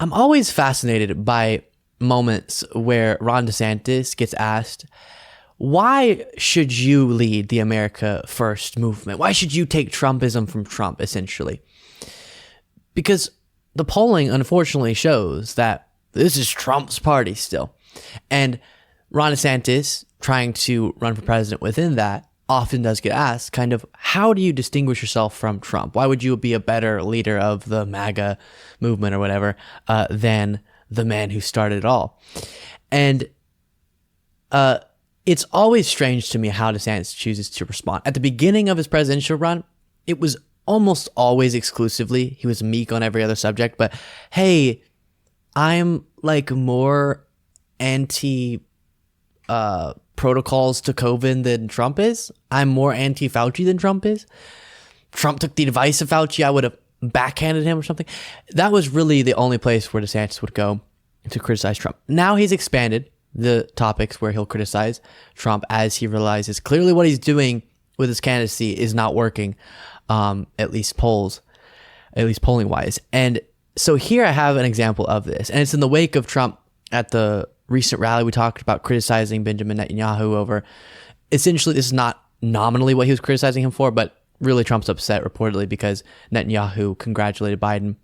I'm always fascinated by moments where Ron DeSantis gets asked, why should you lead the America First movement? Why should you take Trumpism from Trump, essentially? Because the polling, unfortunately, shows that this is Trump's party still. And Ron DeSantis, trying to run for president within that, often does get asked, kind of, how do you distinguish yourself from Trump? Why would you be a better leader of the MAGA movement or whatever than the man who started it all? And it's always strange to me how DeSantis chooses to respond. At the beginning of his presidential run, it was almost always exclusively, he was meek on every other subject, but hey, I'm like more anti protocols to COVID than Trump is. I'm more anti-Fauci than Trump is. Trump took the advice of Fauci. I would have backhanded him or something. That was really the only place where DeSantis would go to criticize Trump. Now he's expanded the topics where he'll criticize Trump as he realizes clearly what he's doing with his candidacy is not working, at least polling wise. And so here I have an example of this, and it's in the wake of Trump at the recent rally. We talked about criticizing Benjamin Netanyahu over, essentially, this is not nominally what he was criticizing him for, but really Trump's upset reportedly because Netanyahu congratulated Biden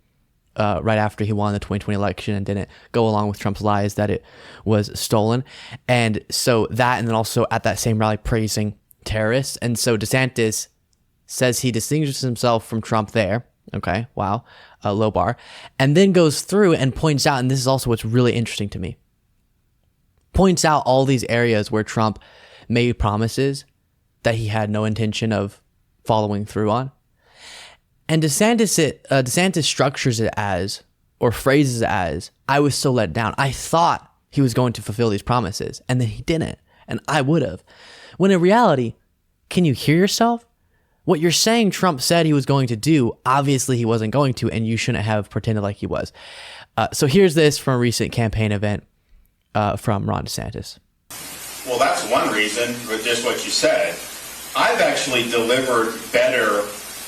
right after he won the 2020 election and didn't go along with Trump's lies that it was stolen. And so that, and then also at that same rally praising terrorists. And so DeSantis says he distinguishes himself from Trump there. Okay, wow, low bar. And then goes through and points out, and this is also what's really interesting to me, points out all these areas where Trump made promises that he had no intention of following through on. And DeSantis structures it as, or phrases it as, I was so let down. I thought he was going to fulfill these promises, and then he didn't, and I would have. When in reality, can you hear yourself? What you're saying Trump said he was going to do, obviously he wasn't going to, and you shouldn't have pretended like he was. So here's this from a recent campaign event from Ron DeSantis. Well, that's one reason, with just what you said. I've actually delivered better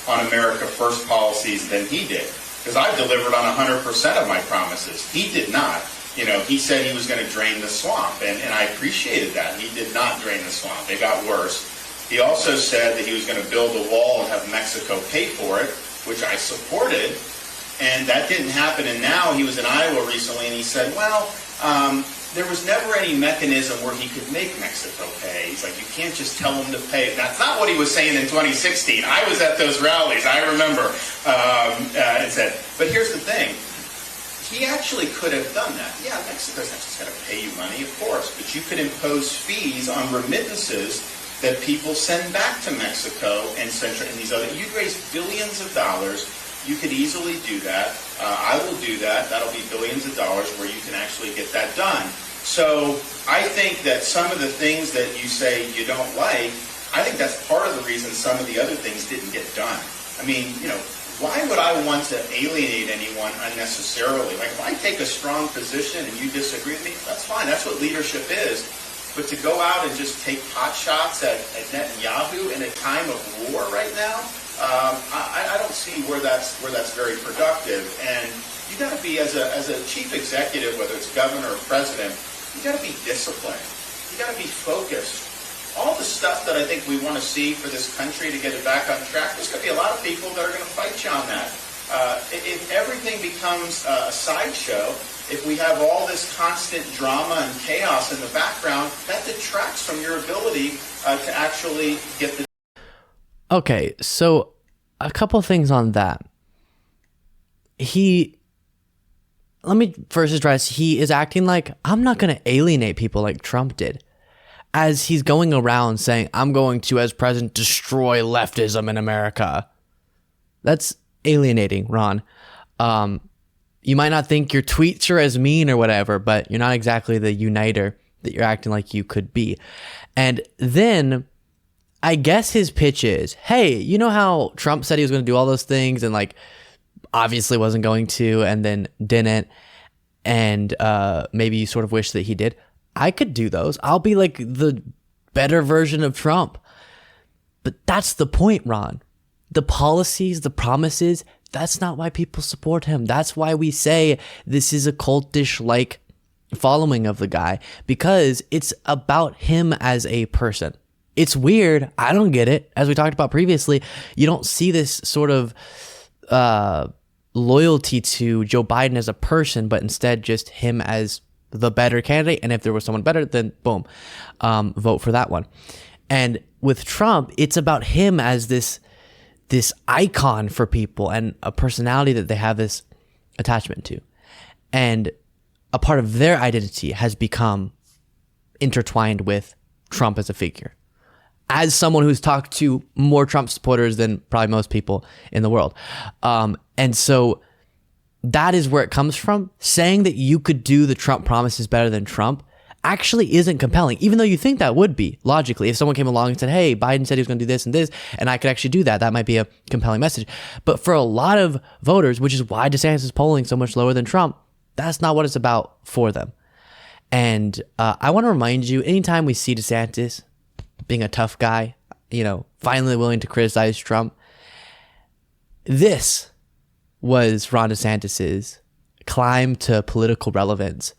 on America First policies than he did, because I've delivered on 100% of my promises. He did not. You know, he said he was going to drain the swamp, and I appreciated that. He did not drain the swamp. They got worse. He also said that he was going to build a wall and have Mexico pay for it, which I supported, and that didn't happen. And now he was in Iowa recently, and he said, well, there was never any mechanism where he could make Mexico pay. He's like, you can't just tell him to pay. That's not what he was saying in 2016. I was at those rallies. I remember. And said, but here's the thing. He actually could have done that. Yeah, Mexico's not just going to pay you money, of course, but you could impose fees on remittances that people send back to Mexico and Central and these other. You'd raise billions of dollars. You could easily do that. I will do that. That'll be billions of dollars where you can actually get that done. So I think that some of the things that you say you don't like, I think that's part of the reason some of the other things didn't get done. I mean, you know, why would I want to alienate anyone unnecessarily? Like, if I take a strong position and you disagree with me, that's fine. That's what leadership is. But to go out and just take pot shots at Netanyahu in a time of war right now, I don't see where that's very productive. And you got to be, as a chief executive, whether it's governor or president, you got to be disciplined. You got to be focused. All the stuff that I think we want to see for this country to get it back on track, there's going to be a lot of people that are going to fight you on that. If everything becomes a sideshow, if we have all this constant drama and chaos in the background, that detracts from your ability to actually get the... Okay, so a couple things on that. Let me first address, he is acting like, I'm not going to alienate people like Trump did. As he's going around saying, I'm going to, as president, destroy leftism in America. That's alienating, Ron. You might not think your tweets are as mean or whatever, but you're not exactly the uniter that you're acting like you could be. And then I guess his pitch is, hey, you know how Trump said he was going to do all those things and like obviously wasn't going to and then didn't, and maybe you sort of wish that he did. I could do those. I'll be like the better version of Trump. But that's the point, Ron. The policies, the promises, That's not why people support him. That's why we say this is a cultish like following of the guy, because it's about him as a person. It's weird. I don't get it. As we talked about previously, you don't see this sort of loyalty to Joe Biden as a person, but instead just him as the better candidate. And if there was someone better, then boom, vote for that one. And with Trump, it's about him as this icon for people and a personality that they have this attachment to. And a part of their identity has become intertwined with Trump as a figure. As someone who's talked to more Trump supporters than probably most people in the world. And so that is where it comes from. Saying that you could do the Trump promises better than Trump actually isn't compelling, even though you think that would be logically. If someone came along and said, hey, Biden said he was going to do this and this, and I could actually do that, that might be a compelling message. But for a lot of voters, which is why DeSantis is polling so much lower than Trump, that's not what it's about for them. And I want to remind you, anytime we see DeSantis being a tough guy, finally willing to criticize Trump, this was Ron DeSantis's climb to political relevance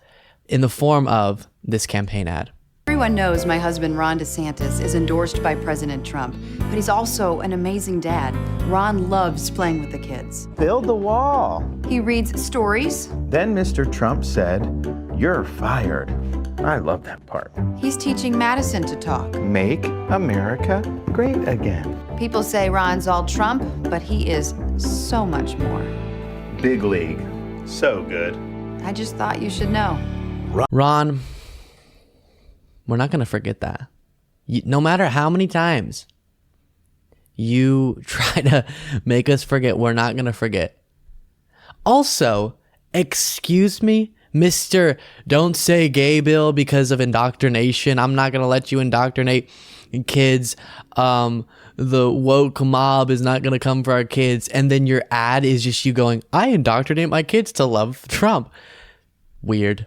in the form of this campaign ad. Everyone knows my husband, Ron DeSantis, is endorsed by President Trump, but he's also an amazing dad. Ron loves playing with the kids. Build the wall. He reads stories. Then Mr. Trump said, "You're fired." I love that part. He's teaching Madison to talk. Make America great again. People say Ron's all Trump, but he is so much more. Big league. So good. I just thought you should know. Ron, we're not going to forget that. No matter how many times you try to make us forget, we're not going to forget. Also, excuse me, Mr. Don't Say Gay Bill because of indoctrination. I'm not going to let you indoctrinate kids. The woke mob is not going to come for our kids. And then your ad is just you going, I indoctrinate my kids to love Trump. Weird.